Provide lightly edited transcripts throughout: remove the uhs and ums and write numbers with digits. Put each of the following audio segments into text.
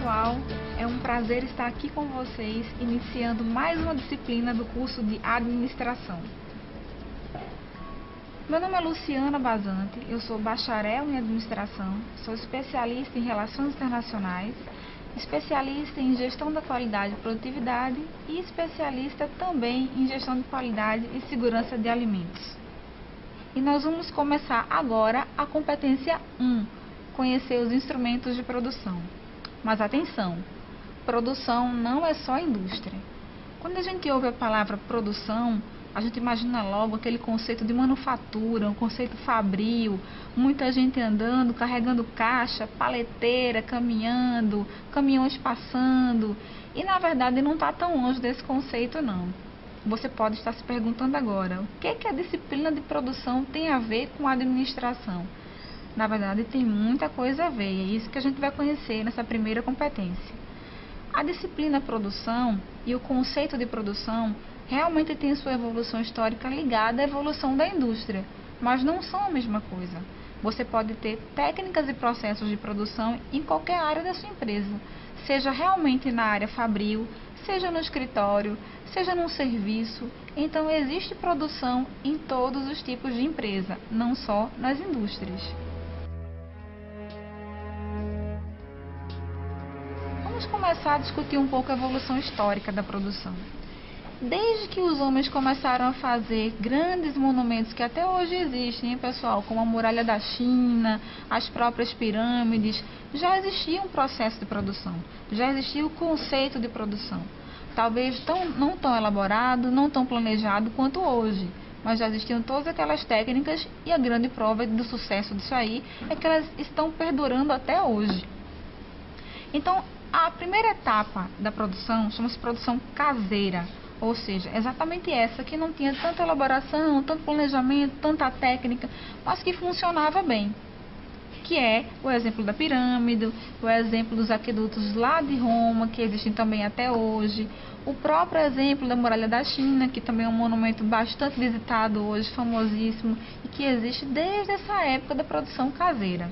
pessoal, é um prazer estar aqui com vocês, iniciando mais uma disciplina do curso de Administração. Meu nome é Luciana Basante, eu sou bacharel em Administração, sou especialista em Relações Internacionais, especialista em Gestão da Qualidade e Produtividade e especialista também em Gestão de Qualidade e Segurança de Alimentos. E nós vamos começar agora a competência 1, conhecer os instrumentos de produção. Mas atenção, produção não é só indústria. Quando a gente ouve a palavra produção, a gente imagina logo aquele conceito de manufatura, um conceito fabril, muita gente andando, carregando caixa, paleteira, caminhando, caminhões passando. E na verdade não está tão longe desse conceito não. Você pode estar se perguntando agora, o que a disciplina de produção tem a ver com a administração? Na verdade, tem muita coisa a ver, e é isso que a gente vai conhecer nessa primeira competência. A disciplina produção e o conceito de produção realmente tem sua evolução histórica ligada à evolução da indústria, mas não são a mesma coisa. Você pode ter técnicas e processos de produção em qualquer área da sua empresa, seja realmente na área fabril, seja no escritório, seja num serviço. Então, existe produção em todos os tipos de empresa, não só nas indústrias. Vamos começar a discutir um pouco a evolução histórica da produção. Desde que os homens começaram a fazer grandes monumentos que até hoje existem, hein, pessoal, como a Muralha da China, as próprias pirâmides, já existia um processo de produção, já existia o conceito de produção. Talvez não tão elaborado, não tão planejado quanto hoje, mas já existiam todas aquelas técnicas e a grande prova do sucesso disso aí é que elas estão perdurando até hoje. Então, a primeira etapa da produção chama-se produção caseira, ou seja, exatamente essa que não tinha tanta elaboração, tanto planejamento, tanta técnica, mas que funcionava bem. Que é o exemplo da pirâmide, o exemplo dos aquedutos lá de Roma, que existem também até hoje, o próprio exemplo da Muralha da China, que também é um monumento bastante visitado hoje, famosíssimo, e que existe desde essa época da produção caseira.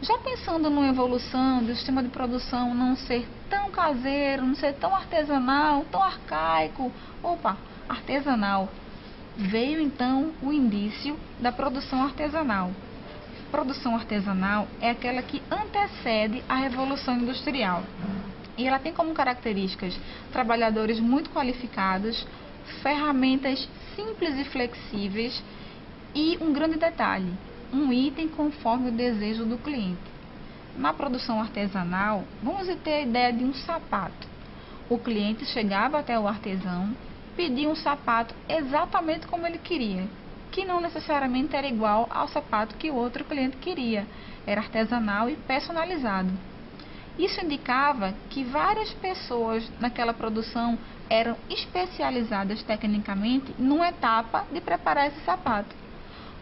Já pensando numa evolução do sistema de produção não ser tão caseiro, não ser tão artesanal, tão arcaico, artesanal, veio então o indício da produção artesanal. Produção artesanal é aquela que antecede a Revolução Industrial. E ela tem como características trabalhadores muito qualificados, ferramentas simples e flexíveis e um grande detalhe, um item conforme o desejo do cliente. Na produção artesanal, vamos ter a ideia de um sapato. O cliente chegava até o artesão, pedia um sapato exatamente como ele queria, que não necessariamente era igual ao sapato que o outro cliente queria, era artesanal e personalizado. Isso indicava que várias pessoas naquela produção eram especializadas tecnicamente numa etapa de preparar esse sapato.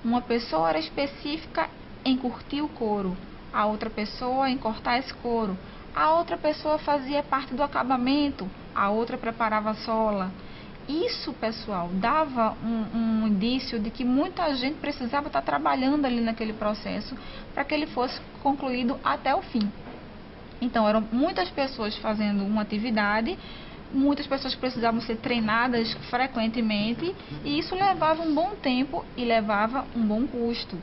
Uma pessoa era específica em curtir o couro, a outra pessoa em cortar esse couro, a outra pessoa fazia parte do acabamento, a outra preparava a sola. Isso, pessoal, dava um indício de que muita gente precisava estar trabalhando ali naquele processo para que ele fosse concluído até o fim. Então, eram muitas pessoas fazendo uma atividade, muitas pessoas precisavam ser treinadas frequentemente e isso levava um bom tempo e levava um bom custo.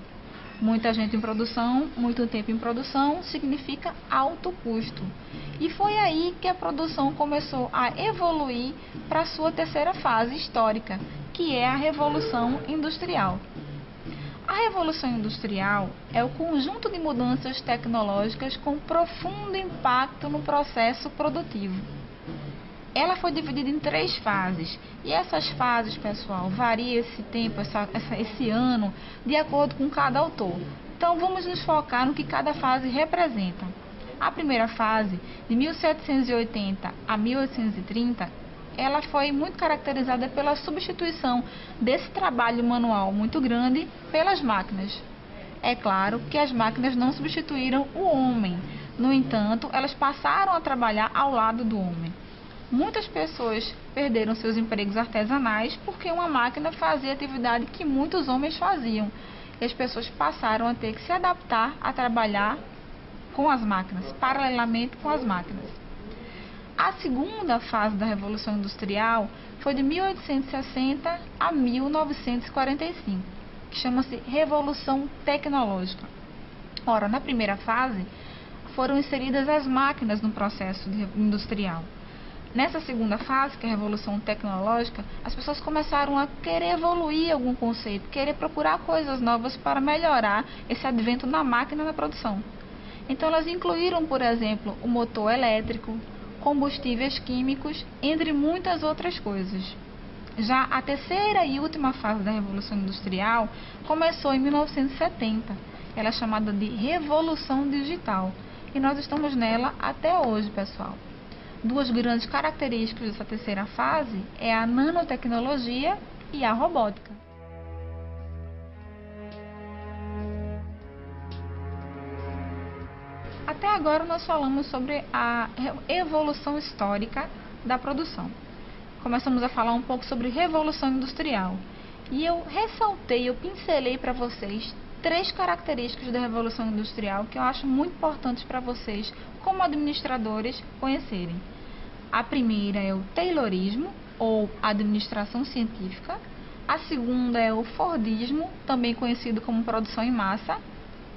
Muita gente em produção, muito tempo em produção, significa alto custo. E foi aí que a produção começou a evoluir para a sua terceira fase histórica, que é a Revolução Industrial. A Revolução Industrial é o conjunto de mudanças tecnológicas com profundo impacto no processo produtivo. Ela foi dividida em 3 fases, e essas fases, pessoal, varia esse tempo, esse ano, de acordo com cada autor. Então, vamos nos focar no que cada fase representa. A primeira fase, de 1780 a 1830, ela foi muito caracterizada pela substituição desse trabalho manual muito grande pelas máquinas. É claro que as máquinas não substituíram o homem, no entanto, elas passaram a trabalhar ao lado do homem. Muitas pessoas perderam seus empregos artesanais porque uma máquina fazia atividade que muitos homens faziam. E as pessoas passaram a ter que se adaptar a trabalhar com as máquinas, paralelamente com as máquinas. A segunda fase da Revolução Industrial foi de 1860 a 1945, que chama-se Revolução Tecnológica. Ora, na primeira fase, foram inseridas as máquinas no processo industrial. Nessa segunda fase, que é a Revolução Tecnológica, as pessoas começaram a querer evoluir algum conceito, querer procurar coisas novas para melhorar esse advento da máquina na produção. Então, elas incluíram, por exemplo, o motor elétrico, combustíveis químicos, entre muitas outras coisas. Já a terceira e última fase da Revolução Industrial começou em 1970. Ela é chamada de Revolução Digital. E nós estamos nela até hoje, pessoal. Duas grandes características dessa terceira fase é a nanotecnologia e a robótica. Até agora nós falamos sobre a evolução histórica da produção. Começamos a falar um pouco sobre revolução industrial. E eu pincelei para vocês 3 características da revolução industrial que eu acho muito importantes para vocês, como administradores, conhecerem. A primeira é o Taylorismo, ou administração científica. A segunda é o Fordismo, também conhecido como produção em massa.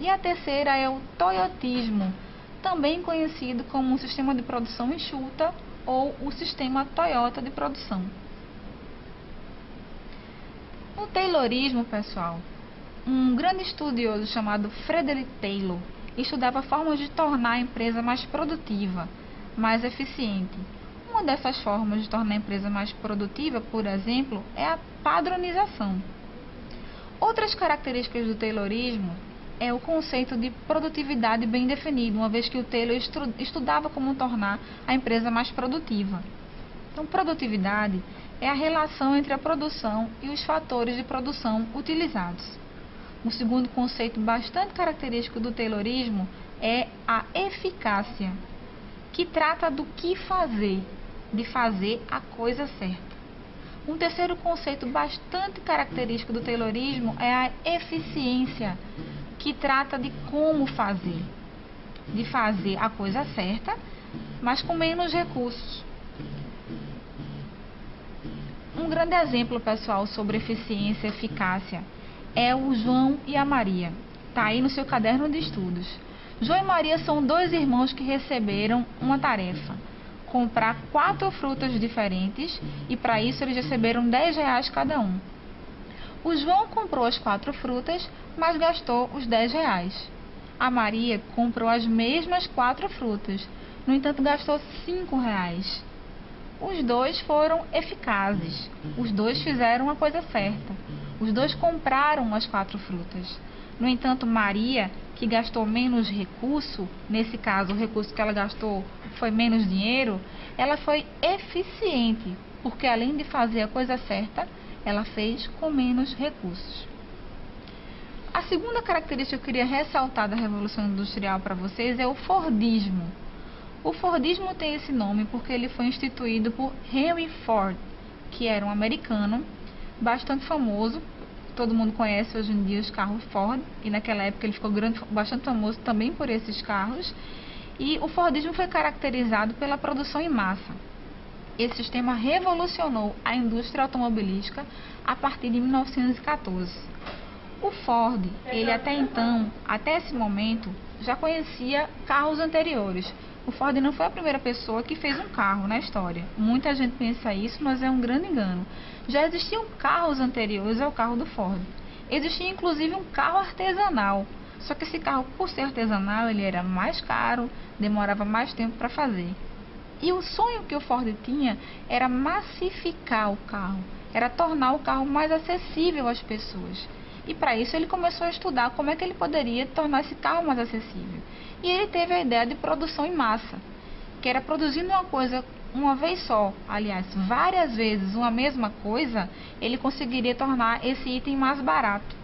E a terceira é o Toyotismo, também conhecido como um sistema de produção enxuta ou o sistema Toyota de produção. No Taylorismo, pessoal, um grande estudioso chamado Frederick Taylor estudava formas de tornar a empresa mais produtiva, mais eficiente. Uma dessas formas de tornar a empresa mais produtiva, por exemplo, é a padronização. Outras características do Taylorismo é o conceito de produtividade bem definido, uma vez que o Taylor estudava como tornar a empresa mais produtiva. Então, produtividade é a relação entre a produção e os fatores de produção utilizados. Um segundo conceito bastante característico do Taylorismo é a eficácia, que trata do que fazer, de fazer a coisa certa. Um terceiro conceito bastante característico do Taylorismo é a eficiência, que trata de como fazer, de fazer a coisa certa, mas com menos recursos. Um grande exemplo, pessoal, sobre eficiência e eficácia é o João e a Maria. Está aí no seu caderno de estudos. João e Maria são 2 irmãos que receberam uma tarefa: comprar 4 frutas diferentes, e para isso eles receberam R$10 cada um. O João comprou as 4 frutas, mas gastou os R$10. A Maria comprou as mesmas 4 frutas, no entanto gastou R$5. Os 2 foram eficazes, os 2 fizeram a coisa certa, os 2 compraram as 4 frutas. No entanto, Maria, que gastou menos recurso, nesse caso o recurso que ela gastou foi menos dinheiro, ela foi eficiente, porque além de fazer a coisa certa, ela fez com menos recursos. A segunda característica que eu queria ressaltar da Revolução Industrial para vocês é o Fordismo. O Fordismo tem esse nome porque ele foi instituído por Henry Ford, que era um americano bastante famoso. Todo mundo conhece hoje em dia os carros Ford, e naquela época ele ficou bastante famoso também por esses carros. E o Fordismo foi caracterizado pela produção em massa. Esse sistema revolucionou a indústria automobilística a partir de 1914. O Ford, ele até esse momento, já conhecia carros anteriores. O Ford não foi a primeira pessoa que fez um carro na história. Muita gente pensa isso, mas é um grande engano. Já existiam carros anteriores ao carro do Ford. Existia inclusive um carro artesanal. Só que esse carro, por ser artesanal, ele era mais caro, demorava mais tempo para fazer. E o sonho que o Ford tinha era massificar o carro, era tornar o carro mais acessível às pessoas. E para isso ele começou a estudar como é que ele poderia tornar esse carro mais acessível. E ele teve a ideia de produção em massa, que era produzindo uma coisa uma vez só, aliás, várias vezes uma mesma coisa, ele conseguiria tornar esse item mais barato.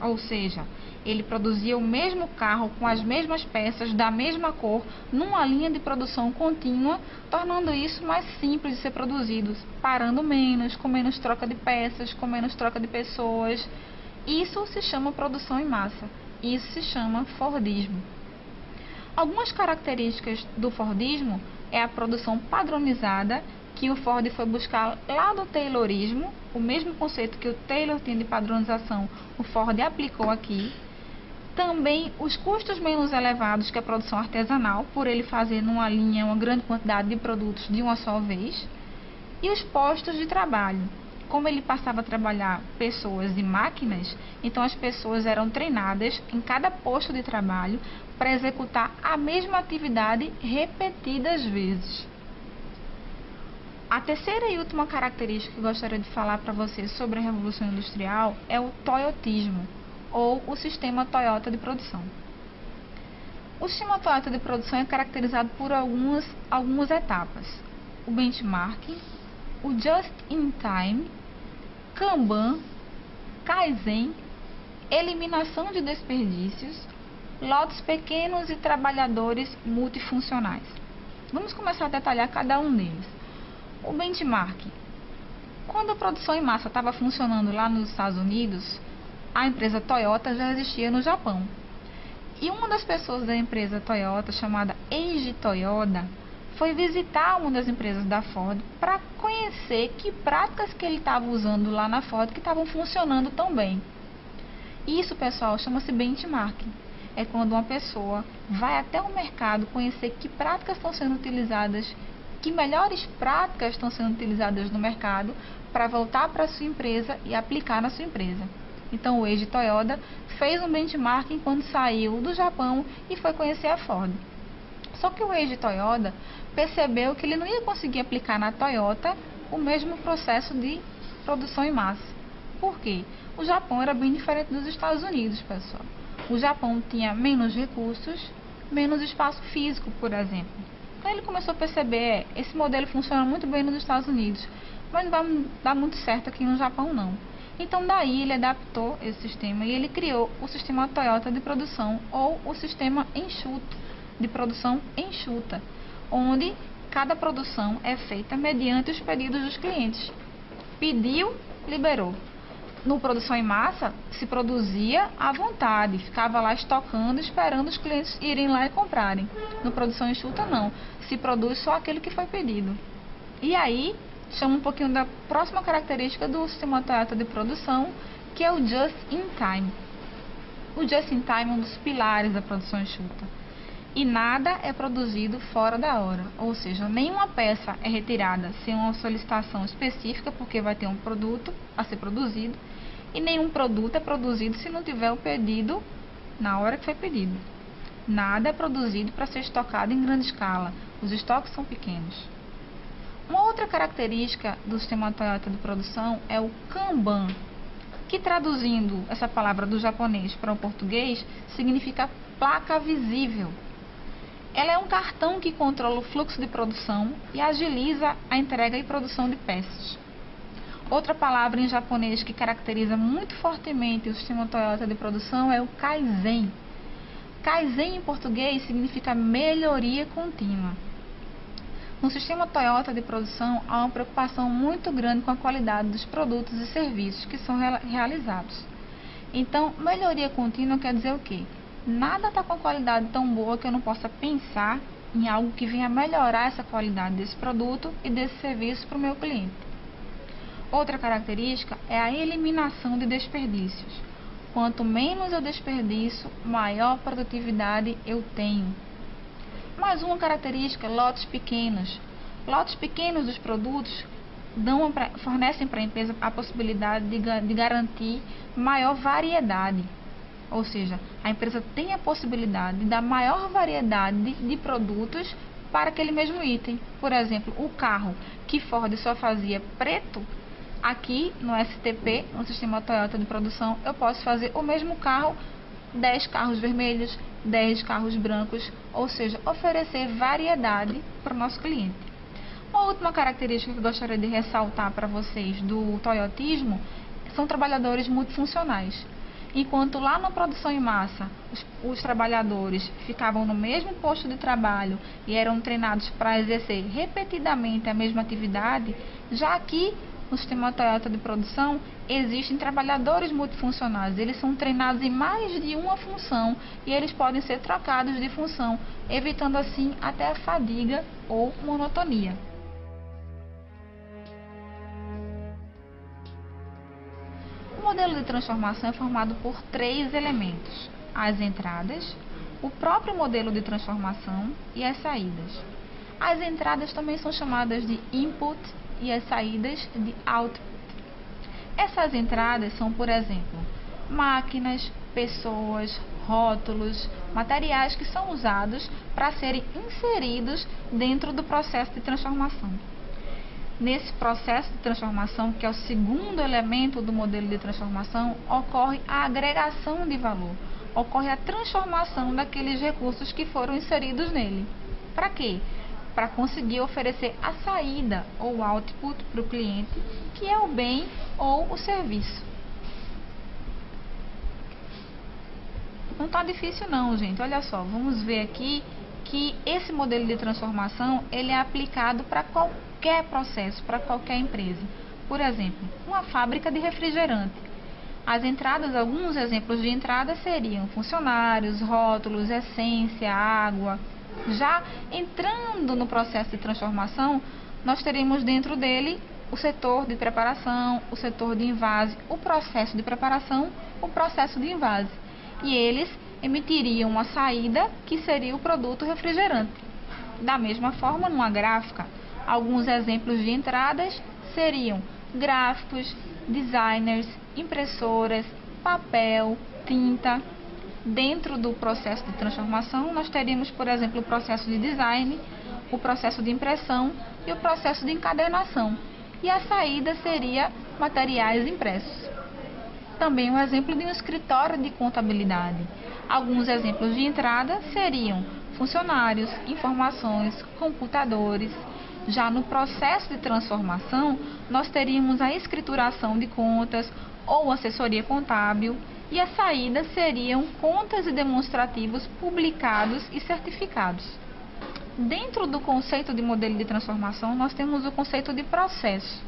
Ou seja, ele produzia o mesmo carro com as mesmas peças da mesma cor numa linha de produção contínua, tornando isso mais simples de ser produzido, parando menos, com menos troca de peças, com menos troca de pessoas. Isso se chama produção em massa. Isso se chama Fordismo. Algumas características do Fordismo é a produção padronizada, que o Ford foi buscar lá do Taylorismo, o mesmo conceito que o Taylor tinha de padronização, o Ford aplicou aqui. Também os custos menos elevados que a produção artesanal, por ele fazer numa linha uma grande quantidade de produtos de uma só vez. E os postos de trabalho. Como ele passava a trabalhar pessoas e máquinas, então as pessoas eram treinadas em cada posto de trabalho para executar a mesma atividade repetidas vezes. A terceira e última característica que eu gostaria de falar para vocês sobre a Revolução Industrial é o toyotismo, ou o sistema Toyota de produção. O sistema Toyota de produção é caracterizado por algumas etapas: o benchmarking, o just-in-time, Kanban, Kaizen, eliminação de desperdícios, lotes pequenos e trabalhadores multifuncionais. Vamos começar a detalhar cada um deles. O benchmarking. Quando a produção em massa estava funcionando lá nos Estados Unidos, a empresa Toyota já existia no Japão. E uma das pessoas da empresa Toyota, chamada Eiji Toyoda, foi visitar uma das empresas da Ford para conhecer que práticas que ele estava usando lá na Ford que estavam funcionando tão bem. Isso, pessoal, chama-se benchmarking. É quando uma pessoa vai até o mercado conhecer que práticas estão sendo utilizadas, que melhores práticas estão sendo utilizadas no mercado para voltar para a sua empresa e aplicar na sua empresa. Então o Eiji Toyoda fez um benchmarking quando saiu do Japão e foi conhecer a Ford. Só que o Eiji Toyoda percebeu que ele não ia conseguir aplicar na Toyota o mesmo processo de produção em massa. Por quê? O Japão era bem diferente dos Estados Unidos, pessoal. O Japão tinha menos recursos, menos espaço físico, por exemplo. Então ele começou a perceber, esse modelo funciona muito bem nos Estados Unidos, mas não vai dar muito certo aqui no Japão não. Então daí ele adaptou esse sistema e ele criou o sistema Toyota de produção, ou o sistema enxuto, de produção enxuta, onde cada produção é feita mediante os pedidos dos clientes. Pediu, liberou. No produção em massa, se produzia à vontade, ficava lá estocando, esperando os clientes irem lá e comprarem. No produção enxuta não, se produz só aquilo que foi pedido. E aí, chama um pouquinho da próxima característica do sistema Toyota de produção, que é o just-in-time. O just-in-time é um dos pilares da produção enxuta. E nada é produzido fora da hora, ou seja, nenhuma peça é retirada sem uma solicitação específica, porque vai ter um produto a ser produzido, e nenhum produto é produzido se não tiver o pedido na hora que foi pedido. Nada é produzido para ser estocado em grande escala, os estoques são pequenos. Uma outra característica do sistema Toyota de produção é o Kanban, que traduzindo essa palavra do japonês para o português significa placa visível. Ela é um cartão que controla o fluxo de produção e agiliza a entrega e produção de peças. Outra palavra em japonês que caracteriza muito fortemente o sistema Toyota de produção é o Kaizen. Kaizen em português significa melhoria contínua. No sistema Toyota de produção há uma preocupação muito grande com a qualidade dos produtos e serviços que são realizados. Então, melhoria contínua quer dizer o quê? Nada está com a qualidade tão boa que eu não possa pensar em algo que venha melhorar essa qualidade desse produto e desse serviço para o meu cliente. Outra característica é a eliminação de desperdícios. Quanto menos eu desperdiço, maior produtividade eu tenho. Mais uma característica, lotes pequenos. Lotes pequenos dos produtos fornecem para a empresa a possibilidade de garantir maior variedade. Ou seja, a empresa tem a possibilidade de dar maior variedade de produtos para aquele mesmo item. Por exemplo, o carro que Ford só fazia preto, aqui no STP, no sistema Toyota de produção, eu posso fazer o mesmo carro, 10 carros vermelhos, 10 carros brancos, ou seja, oferecer variedade para o nosso cliente. Uma última característica que eu gostaria de ressaltar para vocês do toyotismo são trabalhadores multifuncionais. Enquanto lá na produção em massa os trabalhadores ficavam no mesmo posto de trabalho e eram treinados para exercer repetidamente a mesma atividade, já aqui no sistema Toyota de produção, existem trabalhadores multifuncionais. Eles são treinados em mais de uma função e eles podem ser trocados de função, evitando assim até a fadiga ou monotonia. O modelo de transformação é formado por 3 elementos: as entradas, o próprio modelo de transformação e as saídas. As entradas também são chamadas de input e as saídas de output. Essas entradas são, por exemplo, máquinas, pessoas, rótulos, materiais que são usados para serem inseridos dentro do processo de transformação. Nesse processo de transformação, que é o segundo elemento do modelo de transformação, ocorre a agregação de valor, ocorre a transformação daqueles recursos que foram inseridos nele. Para quê? Para conseguir oferecer a saída ou output para o cliente, que é o bem ou o serviço. Não está difícil não, gente. Olha só, vamos ver aqui que esse modelo de transformação ele é aplicado para qualquer processo, para qualquer empresa. Por exemplo, uma fábrica de refrigerante. As entradas, alguns exemplos de entrada seriam funcionários, rótulos, essência, água. Já entrando no processo de transformação, nós teremos dentro dele o setor de preparação, o setor de envase, o processo de preparação, o processo de envase. E eles emitiriam uma saída que seria o produto refrigerante. Da mesma forma, numa gráfica, alguns exemplos de entradas seriam gráficos, designers, impressoras, papel, tinta. Dentro do processo de transformação, nós teríamos, por exemplo, o processo de design, o processo de impressão e o processo de encadernação. E a saída seria materiais impressos. Também um exemplo de um escritório de contabilidade. Alguns exemplos de entrada seriam funcionários, informações, computadores. Já no processo de transformação, nós teríamos a escrituração de contas ou assessoria contábil. E a saída seriam contas e demonstrativos publicados e certificados. Dentro do conceito de modelo de transformação, nós temos o conceito de processo,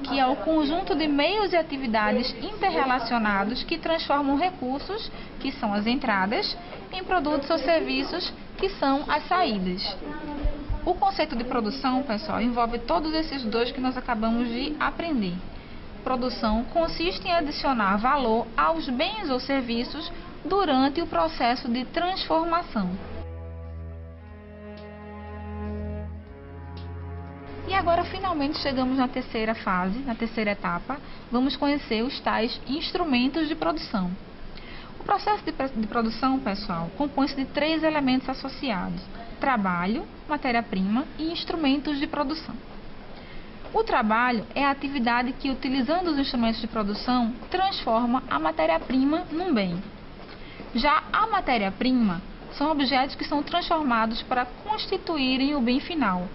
que é o conjunto de meios e atividades interrelacionados que transformam recursos, que são as entradas, em produtos ou serviços, que são as saídas. O conceito de produção, pessoal, envolve todos esses dois que nós acabamos de aprender. Produção consiste em adicionar valor aos bens ou serviços durante o processo de transformação. E agora finalmente chegamos na terceira fase, na terceira etapa. Vamos conhecer os tais instrumentos de produção. O processo de produção, pessoal, compõe-se de 3 elementos associados: trabalho, matéria-prima e instrumentos de produção. O trabalho é a atividade que, utilizando os instrumentos de produção, transforma a matéria-prima num bem. Já a matéria-prima são objetos que são transformados para constituírem o bem final.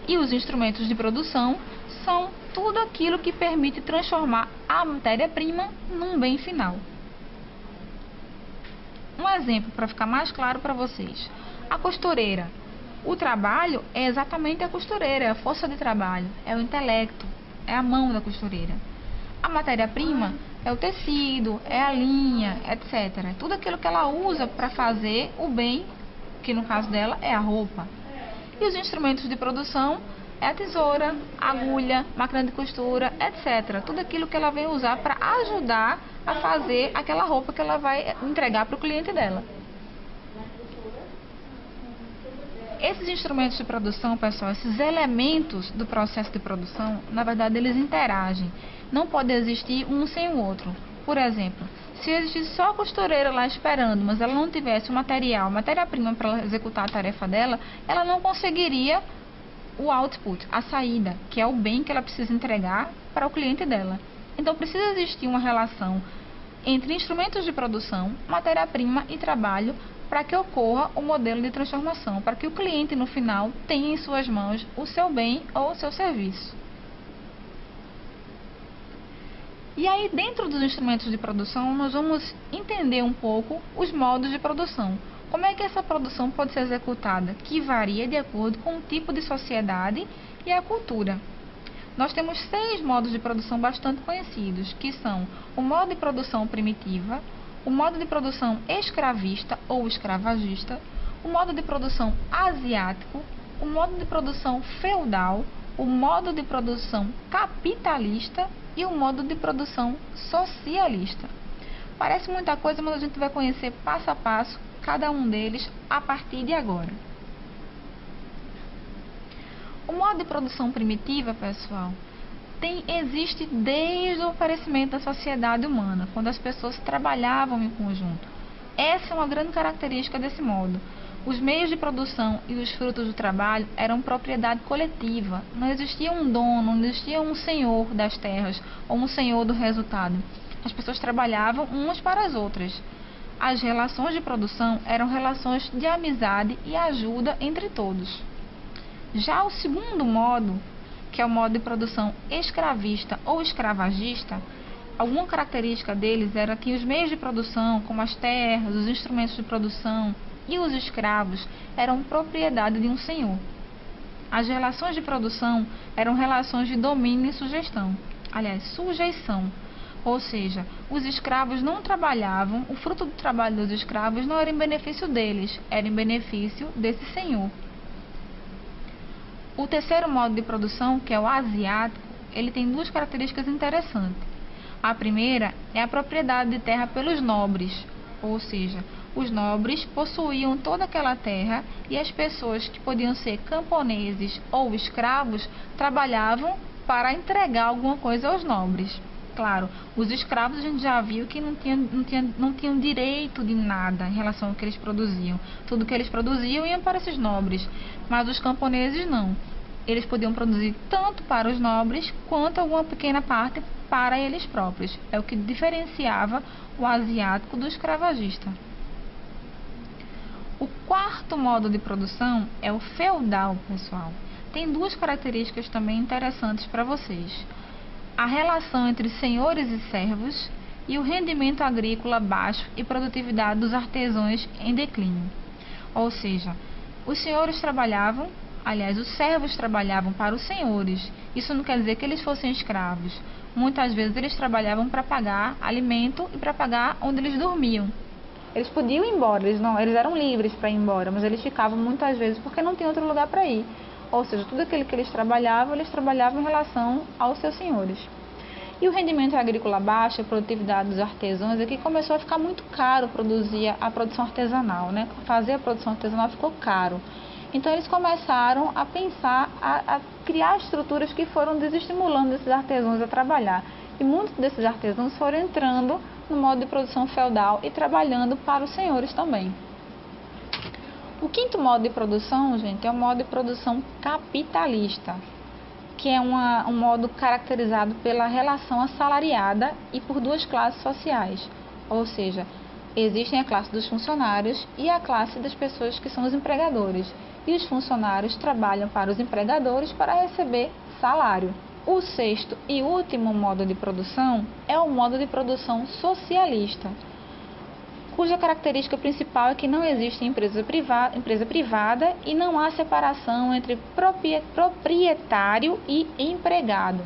E os instrumentos de produção são tudo aquilo que permite transformar a matéria-prima num bem final. Um exemplo para ficar mais claro para vocês: a costureira. O trabalho é exatamente a costureira, é a força de trabalho, é o intelecto, é a mão da costureira. A matéria-prima é o tecido, é a linha, etc. É tudo aquilo que ela usa para fazer o bem, que no caso dela é a roupa. E os instrumentos de produção é a tesoura, a agulha, máquina de costura, etc. Tudo aquilo que ela vem usar para ajudar a fazer aquela roupa que ela vai entregar para o cliente dela. Esses instrumentos de produção, pessoal, esses elementos do processo de produção, na verdade, eles interagem. Não pode existir um sem o outro. Por exemplo, se existisse só a costureira lá esperando, mas ela não tivesse o material, matéria-prima para executar a tarefa dela, ela não conseguiria o output, a saída, que é o bem que ela precisa entregar para o cliente dela. Então, precisa existir uma relação entre instrumentos de produção, matéria-prima e trabalho, para que ocorra o modelo de transformação, para que o cliente no final tenha em suas mãos o seu bem ou o seu serviço. E aí, dentro dos instrumentos de produção, nós vamos entender um pouco os modos de produção. Como é que essa produção pode ser executada? Que varia de acordo com o tipo de sociedade e a cultura. Nós temos 6 modos de produção bastante conhecidos, que são o modo de produção primitiva, o modo de produção escravista ou escravagista, o modo de produção asiático, o modo de produção feudal, o modo de produção capitalista e o modo de produção socialista. Parece muita coisa, mas a gente vai conhecer passo a passo cada um deles a partir de agora. O modo de produção primitiva, pessoal, existe desde o aparecimento da sociedade humana, quando as pessoas trabalhavam em conjunto. Essa é uma grande característica desse modo. Os meios de produção e os frutos do trabalho eram propriedade coletiva. Não existia um dono, não existia um senhor das terras ou um senhor do resultado. As pessoas trabalhavam umas para as outras. As relações de produção eram relações de amizade e ajuda entre todos. Já o segundo modo, que é o modo de produção escravista ou escravagista, alguma característica deles era que os meios de produção, como as terras, os instrumentos de produção e os escravos, eram propriedade de um senhor. As relações de produção eram relações de domínio e sujeição. Ou seja, os escravos não trabalhavam, o fruto do trabalho dos escravos não era em benefício deles, era em benefício desse senhor. O terceiro modo de produção, que é o asiático, ele tem 2 características interessantes. A primeira é a propriedade de terra pelos nobres, ou seja, os nobres possuíam toda aquela terra e as pessoas que podiam ser camponeses ou escravos trabalhavam para entregar alguma coisa aos nobres. Claro, os escravos a gente já viu que não tinham direito de nada em relação ao que eles produziam. Tudo que eles produziam ia para esses nobres, mas os camponeses não. Eles podiam produzir tanto para os nobres quanto alguma pequena parte para eles próprios. É o que diferenciava o asiático do escravagista. O quarto modo de produção é o feudal, pessoal. Tem 2 características também interessantes para vocês. A relação entre senhores e servos e o rendimento agrícola baixo e produtividade dos artesãos em declínio. Ou seja, os senhores trabalhavam, os servos trabalhavam para os senhores. Isso não quer dizer que eles fossem escravos. Muitas vezes eles trabalhavam para pagar alimento e para pagar onde eles dormiam. Eles podiam ir embora, eles eram livres para ir embora, mas eles ficavam muitas vezes porque não tinha outro lugar para ir. Ou seja, tudo aquilo que eles trabalhavam em relação aos seus senhores. E o rendimento agrícola baixo, a produtividade dos artesãos, aqui começou a ficar muito caro produzir a produção artesanal, né? Fazer a produção artesanal ficou caro. Então eles começaram a pensar, a criar estruturas que foram desestimulando esses artesãos a trabalhar. E muitos desses artesãos foram entrando no modo de produção feudal e trabalhando para os senhores também. O quinto modo de produção, gente, é o modo de produção capitalista, que é um modo caracterizado pela relação assalariada e por 2 classes sociais. Ou seja, existem a classe dos funcionários e a classe das pessoas que são os empregadores. E os funcionários trabalham para os empregadores para receber salário. O sexto e último modo de produção é o modo de produção socialista, cuja característica principal é que não existe empresa privada e não há separação entre proprietário e empregado.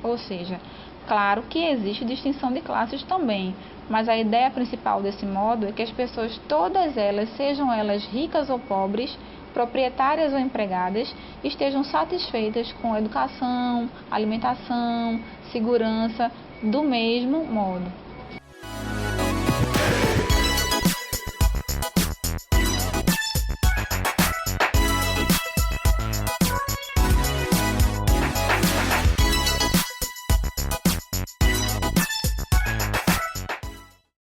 Ou seja, claro que existe distinção de classes também, mas a ideia principal desse modo é que as pessoas, todas elas, sejam elas ricas ou pobres, proprietárias ou empregadas, estejam satisfeitas com educação, alimentação, segurança, do mesmo modo.